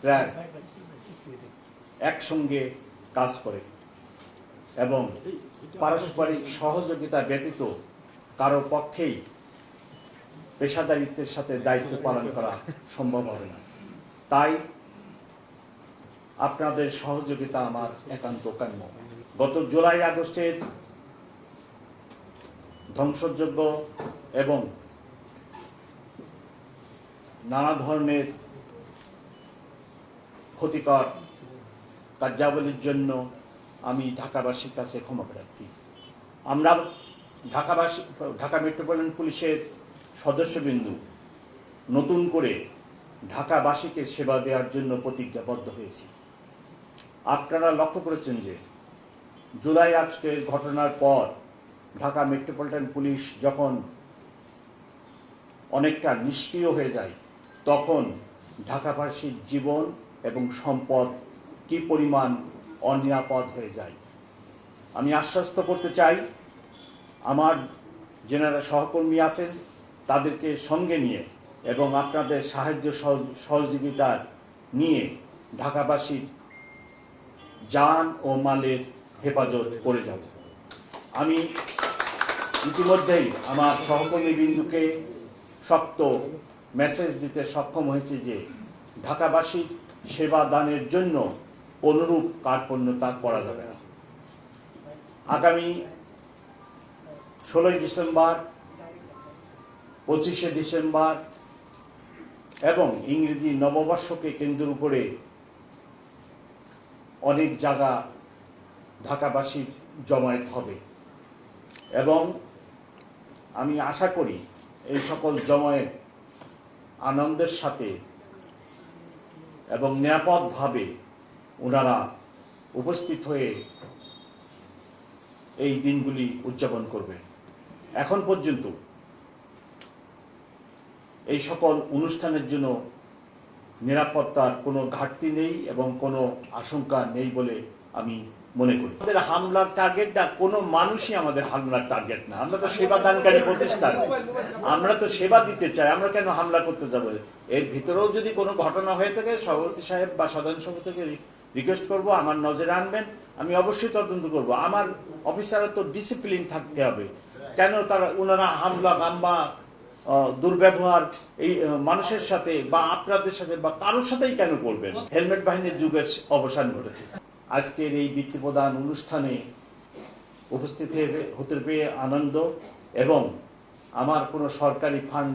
Track একসঙ্গে কাজ করে এবং পারস্পরিক সহযোগিতা ব্যতীত কারো পক্ষেই পেশাদারিত্বের সাথে দায়িত্ব পালন করা সম্ভব হবে না। তাই আপনাদের সহযোগিতা আমার একান্ত কাম্য। গত জুলাই আগস্টের ধ্বংসযজ্ঞ এবং নানা ধরনের ক্ষতিকর কার্যাবলীর জন্য আমি ঢাকাবাসীর কাছে ক্ষমা প্রার্থী। আমরা ঢাকা মেট্রোপলিটন পুলিশের সদস্যবৃন্দ নতুন করে ঢাকাবাসীকে সেবা দেওয়ার জন্য প্রতিজ্ঞাবদ্ধ হয়েছি। আপনারা লক্ষ্য করেছেন যে জুলাই আগস্টের ঘটনার পর ঢাকা মেট্রোপলিটন পুলিশ যখন অনেকটা নিষ্ক্রিয় হয়ে যায়, তখন ঢাকাবাসীর জীবন এবং সম্পদ কি পরিমাণ অনিরাপদ হয়ে যায়। আমি আশ্বস্ত করতে চাই, আমার যারা সহকর্মী আছেন তাদেরকে সঙ্গে নিয়ে এবং আপনাদের সাহায্য সহযোগিতা নিয়ে ঢাকাবাসীর জান ও মালের হেফাজত করে যাব। আমি ইতিমধ্যেই আমার সহকর্মী বিন্দুকে শক্ত মেসেজ দিতে সক্ষম হয়েছি যে ঢাকাবাসীর সেবা দানের জন্য কোনরূপ কার্পণ্যতা করা যাবে না। আগামী 16 ডিসেম্বর, 25শে ডিসেম্বর এবং ইংরেজি নববর্ষকে কেন্দ্র করে অনেক জায়গা ঢাকাবাসীর জমায়েত হবে এবং আমি আশা করি এই সকল জমায়েত আনন্দের সাথে এবং নিরাপদভাবে ওনারা উপস্থিত হয়ে এই দিনগুলি উদযাপন করবে। এখন পর্যন্ত এই সকল অনুষ্ঠানের জন্য নিরাপত্তার কোনো ঘাটতি নেই এবং কোনো আশঙ্কা নেই বলে আমি মনে করি। আমাদের হামলার টার্গেটটা কোনো মানুষই আমাদের হামলার টার্গেট না। আমরা তো সেবা দানকারী প্রতিষ্ঠান, আমরা তো সেবা দিতে চাই, আমরা কেন হামলা করতে যাব? এর ভিতরেও যদি কোনো ঘটনা হয়ে থাকে সভাপতি সাহেব বা সাধারণ সভাপতিকে রিকোয়েস্ট করব আমার নজরে আনবেন, আমি অবশ্যই তদন্ত করব। আমার অফিসাররা তো ডিসিপ্লিন থাকতে হবে। কেন ওনারা হামলা গাম্বা দুর্ব্যবহার এই মানুষের সাথে বা আপনাদের সাথে বা কারোর সাথেই কেন করবেন? হেলমেট বাহিনীর যুগের অবসান ঘটেছে। আজকের এই বৃত্তি প্রদান অনুষ্ঠানে উপস্থিত হতে পেরে আনন্দ এবং আমার কোনো সরকারি ফান্ড